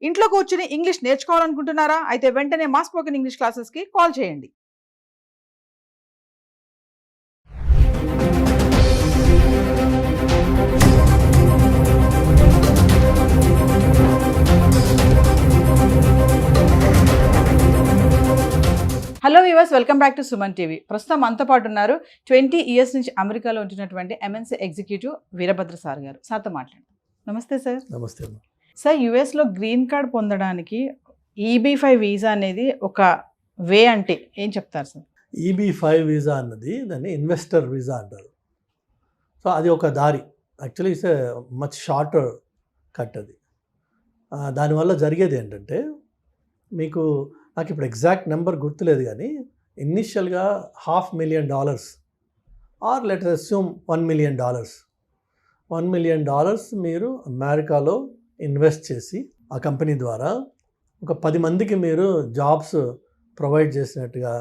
ఇంట్లో కూర్చుని ఇంగ్లీష్ నేర్చుకోవాలనుకుంటున్నారా? అయితే వెంటనే మా స్పోకెన్ ఇంగ్లీష్ క్లాసెస్కి కాల్ చేయండి. Hello viewers, welcome back to Suman TV. ప్రస్తుతం మనతో పాటు ఉన్నారు 20 years నుంచి అమెరికాలో ఉంటున్నటువంటి MNC ఎగ్జిక్యూటివ్ వీరభద్ర సార్ గారు. సార్తో మాట్లాడండి. నమస్తే సార్. నమస్తే. సార్, యుఎస్లో గ్రీన్ కార్డ్ పొందడానికి EB-5 వీసా అనేది ఒక వే అంటే ఏం చెప్తారు సార్? EB-5 వీసా అన్నది దాన్ని ఇన్వెస్టర్ వీసా అంటారు. సో అది ఒక దారి. Actually it's much shorter cut అది. దానివల్ల జరిగేది ఏంటంటే, మీకు నాకు ఇప్పుడు ఎగ్జాక్ట్ నెంబర్ గుర్తులేదు కానీ ఇనిషియల్గా $500,000 are let us assume $1 million. $1 million మీరు అమెరికాలో ఇన్వెస్ట్ చేసి ఆ కంపెనీ ద్వారా ఒక 10 మందికి మీరు జాబ్స్ ప్రొవైడ్ చేసినట్టుగా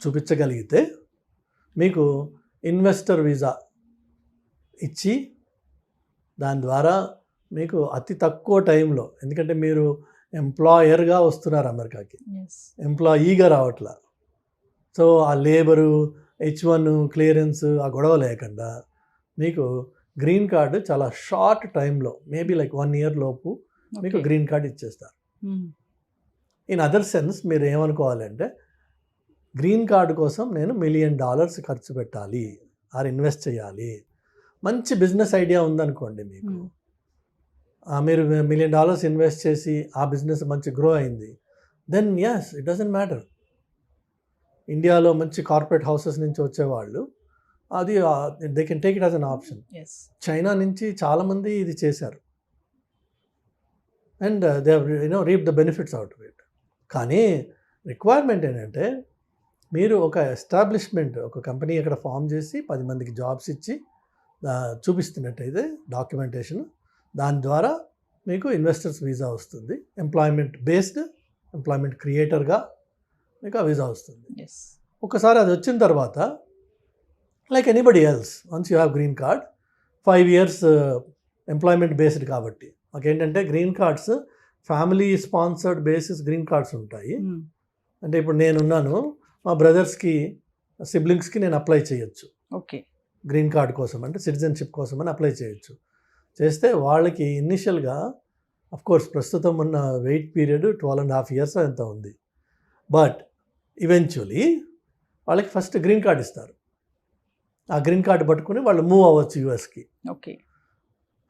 చూపించగలిగితే మీకు ఇన్వెస్టర్ వీసా ఇచ్చి దాని ద్వారా మీకు అతి తక్కువ టైంలో, ఎందుకంటే మీరు ఎంప్లాయర్గా వస్తున్నారు అమెరికాకి, ఎంప్లాయీగా రావట్లా. సో ఆ లేబరు, H1 క్లియరెన్స్, ఆ గొడవ లేకుండా మీకు గ్రీన్ కార్డు చాలా షార్ట్ టైంలో, మేబీ లైక్ 1 year లోపు మీకు గ్రీన్ కార్డ్ ఇచ్చేస్తారు. ఇన్ అదర్ సెన్స్ మీరు ఏమనుకోవాలంటే, గ్రీన్ కార్డు కోసం నేను $1 million ఖర్చు పెట్టాలి ఆర్ ఇన్వెస్ట్ చేయాలి. మంచి బిజినెస్ ఐడియా ఉందనుకోండి మీకు, మీరు $1 million ఇన్వెస్ట్ చేసి ఆ బిజినెస్ మంచి గ్రో అయింది, then yes it doesn't matter. ఇండియాలో మంచి కార్పొరేట్ హౌసెస్ నుంచి వచ్చేవాళ్ళు అది they can take it as an option. China నుంచి చాలామంది ఇది చేశారు and they reap the benefits out of it. కానీ రిక్వైర్మెంట్ ఏంటంటే, మీరు ఒక ఎస్టాబ్లిష్మెంట్, ఒక కంపెనీ ఇక్కడ ఫామ్ చేసి 10 మందికి జాబ్స్ ఇచ్చి చూపిస్తున్నట్టయితే డాక్యుమెంటేషన్, దాని ద్వారా మీకు ఇన్వెస్టర్స్ వీసా వస్తుంది. ఎంప్లాయ్మెంట్ బేస్డ్, ఎంప్లాయ్మెంట్ క్రియేటర్గా మీకు ఆ వీసా వస్తుంది. ఒకసారి అది వచ్చిన తర్వాత, like anybody else, once you have green card, 5 years employment based కాబట్టి మాకేంటంటే green cards family sponsored basis green cards ఉంటాయి. అంటే ఇప్పుడు నేనున్నాను, మా బ్రదర్స్కి, సిబ్లింగ్స్కి నేను అప్లై చేయొచ్చు గ్రీన్ కార్డ్ కోసం, అంటే సిటిజన్షిప్ కోసం అని అప్లై చేయొచ్చు. చేస్తే వాళ్ళకి ఇనిషియల్గా అఫ్కోర్స్ ప్రస్తుతం ఉన్న వెయిట్ పీరియడ్ 12.5 years ఎంత ఉంది, బట్ ఈవెన్చువలీ వాళ్ళకి ఫస్ట్ గ్రీన్ కార్డ్ ఇస్తారు. ఆ గ్రీన్ కార్డు పట్టుకుని వాళ్ళు మూవ్ అవ్వచ్చు యూఎస్కి.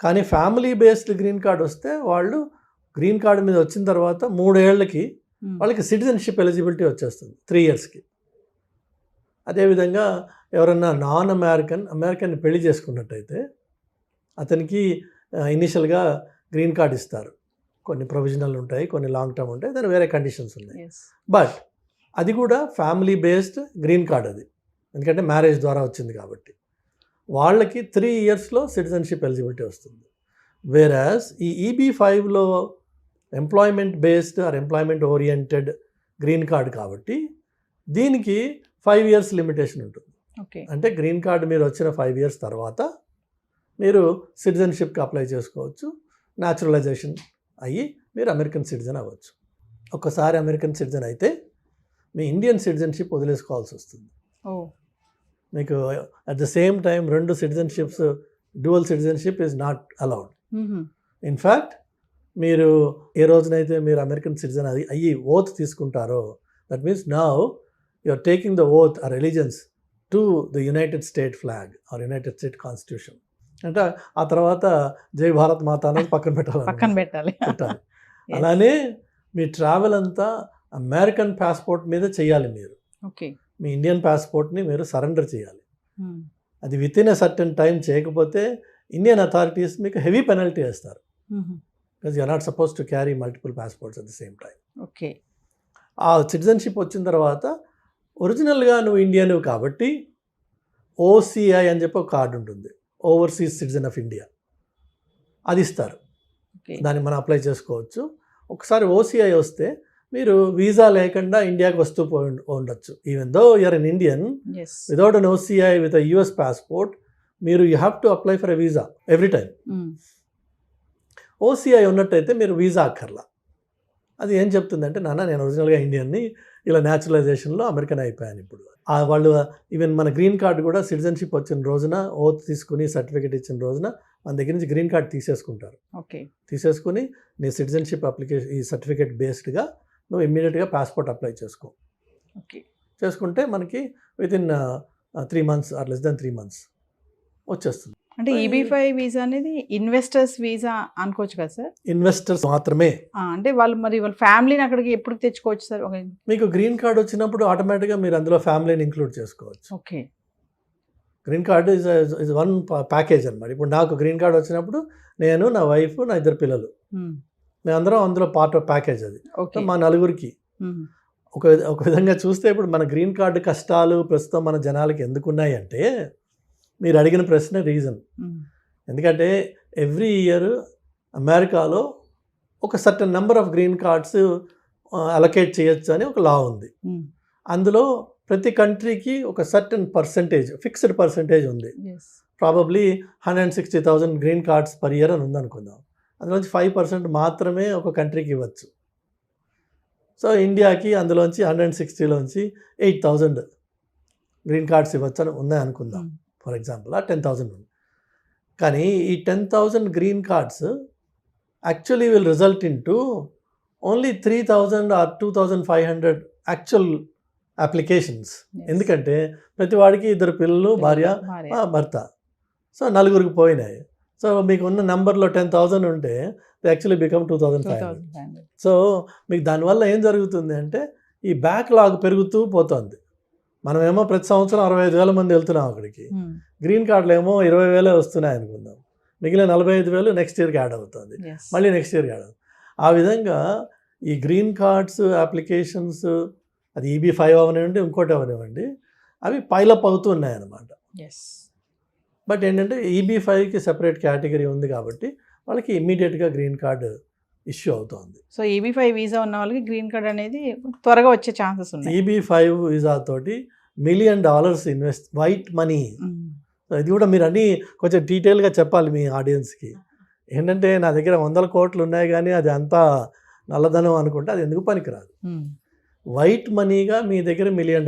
కానీ ఫ్యామిలీ బేస్డ్ గ్రీన్ కార్డ్ వస్తే వాళ్ళు గ్రీన్ కార్డు మీద వచ్చిన తర్వాత 3 ఏళ్ళకి వాళ్ళకి సిటిజన్షిప్ ఎలిజిబిలిటీ వచ్చేస్తుంది, 3 yearsకి. అదేవిధంగా ఎవరన్నా నాన్ అమెరికన్ పెళ్లి చేసుకున్నట్టయితే అతనికి ఇనిషియల్గా గ్రీన్ కార్డ్ ఇస్తారు. కొన్ని ప్రొవిజనల్ ఉంటాయి, కొన్ని లాంగ్ టర్మ్ ఉంటాయి, దాని వేరే కండిషన్స్ ఉన్నాయి. బట్ అది కూడా ఫ్యామిలీ బేస్డ్ గ్రీన్ కార్డ్ అది, ఎందుకంటే మ్యారేజ్ ద్వారా వచ్చింది కాబట్టి వాళ్ళకి 3 yearsలో సిటిజన్షిప్ ఎలిజిబిలిటీ వస్తుంది. వేరాజ్ ఈ EB-5లో employment based or employment oriented green card కాబట్టి దీనికి 5 years లిమిటేషన్ ఉంటుంది. అంటే గ్రీన్ కార్డు మీరు వచ్చిన 5 years తర్వాత మీరు సిటిజన్షిప్కి అప్లై చేసుకోవచ్చు, న్యాచురలైజేషన్ అయ్యి మీరు అమెరికన్ సిటిజన్ అవ్వచ్చు. ఒక్కసారి అమెరికన్ సిటిజన్ అయితే మీ ఇండియన్ సిటిజన్షిప్ వదిలేసుకోవాల్సి వస్తుంది. మీకు at the same time 2 citizenships, dual citizenship is not allowed. In fact మీరు ఏ రోజునైతే మీరు అమెరికన్ సిటిజన్ అయ్యి ఓత్ తీసుకుంటారో, that means now you are taking the oath or allegiance to the United State flag or United State constitution. అంటే ఆ తర్వాత జై భారత్ మాత అనేది పక్కన పెట్టాలి. అలానే మీ ట్రావెల్ అంతా అమెరికన్ పాస్పోర్ట్ మీద చేయాలి. మీరు మీ ఇండియన్ పాస్పోర్ట్ని మీరు సరెండర్ చేయాలి. అది within a certain time చేయకపోతే ఇండియన్ అథారిటీస్ మీకు హెవీ పెనల్టీ వేస్తారు. Because you are not suppose to carry multiple passports at the same time. ఆ సిటిజన్షిప్ వచ్చిన తర్వాత ఒరిజినల్గా నువ్వు ఇండియన్ కాబట్టి OCI అని చెప్పి ఒక కార్డు ఉంటుంది, ఓవర్సీస్ సిటిజన్ ఆఫ్ ఇండియా, అది ఇస్తారు. దాన్ని మనం అప్లై చేసుకోవచ్చు. ఒకసారి OCI వస్తే మీరు వీసా లేకుండా ఇండియాకి వస్తూ ఉండొచ్చు. Even though you're an Indian without an OCI with US passport, మీరు you have to apply for a visa every time. OCI ఉన్నట్టయితే మీరు వీసా అక్కర్లా. అది ఏం చెప్తుందంటే, నాన్న నేను ఒరిజినల్గా ఇండియన్ని, ఇలా న్యాచురలైజేషన్లో అమెరికన్ అయిపోయాను ఇప్పుడు. వాళ్ళు ఈవెన్ మన గ్రీన్ కార్డు కూడా సిటిజన్షిప్ వచ్చిన రోజున ఓత్ తీసుకుని సర్టిఫికేట్ ఇచ్చిన రోజున మన దగ్గర నుంచి గ్రీన్ కార్డ్ తీసేసుకుంటారు. ఓకే. తీసేసుకుని నీ సిటిజన్షిప్ అప్లికేషన్ ఈ సర్టిఫికేట్ బేస్డ్గా నువ్వు ఇమ్మీడియట్గా పాస్పోర్ట్ అప్లై చేసుకో. ఓకే. చేసుకుంటే మనకి within 3 months or less than 3 months వచ్చేస్తుంది. అంటే EB5 వీసా అనేది ఇన్వెస్టర్స్ వీసా అనుకోవచ్చు కదా సార్? ఇన్వెస్టర్స్ మాత్రమే. అంటే వాళ్ళు మరి వాళ్ళ ఫ్యామిలీని అక్కడికి ఎప్పుడు తెచ్చుకోవచ్చు సార్? మీకు గ్రీన్ కార్డ్ వచ్చినప్పుడు ఆటోమేటిక్గా మీరు అందులో ఫ్యామిలీని ఇంక్లూడ్ చేసుకోవచ్చు. Okay. Green card is one package అనమాట. ఇప్పుడు నాకు గ్రీన్ కార్డ్ వచ్చినప్పుడు నేను, నా వైఫ్, నా 2 పిల్లలు, మేమందరం అందులో పార్ట్ ఆఫ్ ప్యాకేజ్ అది. మా నలుగురికి ఒక విధంగా చూస్తే ఇప్పుడు మన గ్రీన్ కార్డు కష్టాలు ప్రస్తుతం మన జనాలకి ఎందుకు ఉన్నాయి అంటే, మీరు అడిగిన ప్రశ్న రీజన్. ఎందుకంటే ఎవ్రీ ఇయర్ అమెరికాలో ఒక certain number of green cards allocate చేయొచ్చు అని ఒక లా ఉంది. అందులో ప్రతి కంట్రీకి ఒక సర్టన్ పర్సంటేజ్, ఫిక్స్డ్ పర్సంటేజ్ ఉంది. Probably 160,000 green cards per year అని ఉందనుకుందాం. అందులోంచి 5% మాత్రమే ఒక కంట్రీకి ఇవ్వచ్చు. సో ఇండియాకి అందులోంచి 160లోంచి 8,000 గ్రీన్ కార్డ్స్ ఇవ్వచ్చు అని ఉన్నాయి అనుకుందాం. ఫర్ ఎగ్జాంపుల్ 10,000 ఉంది. కానీ ఈ 10,000 green cards actually will result into only 3,000 or 2,500 actual applications. ఎందుకంటే ప్రతి వాడికి 2 పిల్లలు, భార్య, భర్త, సో 4గురికి పోయినాయి. సో మీకు ఉన్న నెంబర్లో 10,000 ఉంటే యాక్చువల్లీ బికమ్ 2,500. సో మీకు దానివల్ల ఏం జరుగుతుంది అంటే ఈ బ్యాక్లాగ్ పెరుగుతూ పోతుంది. మనమేమో ప్రతి సంవత్సరం 65,000 మంది వెళ్తున్నాం అక్కడికి. గ్రీన్ కార్డులు ఏమో 20,000 వస్తున్నాయి అనుకుందాం. మిగిలిన 45,000 నెక్స్ట్ ఇయర్కి యాడ్ అవుతుంది, మళ్ళీ నెక్స్ట్ ఇయర్కి యాడ్ అవుతుంది. ఆ విధంగా ఈ గ్రీన్ కార్డ్స్ అప్లికేషన్స్, అది EB5 అవనివ్వండి, ఇంకోటి అవనివ్వండి, అవి పైలప్ అవుతూ ఉన్నాయి అన్నమాట. బట్ ఏంటంటే EB5కి సెపరేట్ కేటగిరీ ఉంది కాబట్టి వాళ్ళకి ఇమ్మీడియట్గా గ్రీన్ కార్డు ఇష్యూ అవుతుంది. సో EB5 వీసా ఉన్న వాళ్ళకి గ్రీన్ కార్డ్ అనేది త్వరగా వచ్చే ఛాన్సెస్ ఉన్నాయి. EB5 వీసా తోటి $1 million ఇన్వెస్ట్, వైట్ మనీ. ఇది కూడా మీరు అన్నీ కొంచెం డీటెయిల్గా చెప్పాలి మీ ఆడియన్స్కి. ఏంటంటే నా దగ్గర 100 కోట్లు ఉన్నాయి కానీ అది అంతా నల్లధనం అనుకుంటే అది ఎందుకు పనికిరాదు. వైట్ మనీగా మీ దగ్గర $1 million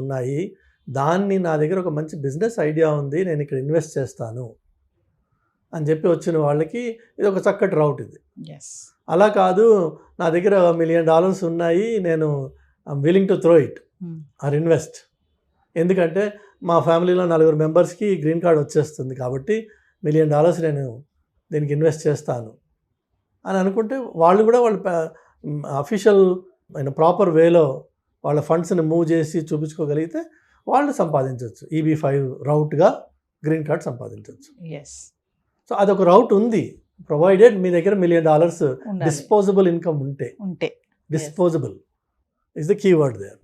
ఉన్నాయి, దాన్ని నా దగ్గర ఒక మంచి బిజినెస్ ఐడియా ఉంది, నేను ఇక్కడ ఇన్వెస్ట్ చేస్తాను అని చెప్పి వచ్చిన వాళ్ళకి ఇది ఒక చక్కటి రౌట్. ఇది అలా కాదు, నా దగ్గర $1 million ఉన్నాయి, నేను I'm willing to throw it or invest, ఎందుకంటే మా ఫ్యామిలీలో 4 మెంబర్స్కి గ్రీన్ కార్డ్ వచ్చేస్తుంది కాబట్టి $1 million నేను దీనికి ఇన్వెస్ట్ చేస్తాను అని అనుకుంటే వాళ్ళు కూడా వాళ్ళు అఫీషియల్ అయిన ప్రాపర్ వేలో వాళ్ళ ఫండ్స్ని మూవ్ చేసి చూపించుకోగలిగితే వాళ్ళు సంపాదించవచ్చు. EB5 రౌట్గా గ్రీన్ కార్డ్ సంపాదించవచ్చు. సో అదొక రౌట్ ఉంది, ప్రొవైడెడ్ మీ దగ్గర $1 million డిస్పోజబుల్ ఇన్కమ్ ఉంటే. Disposable is the keyword there.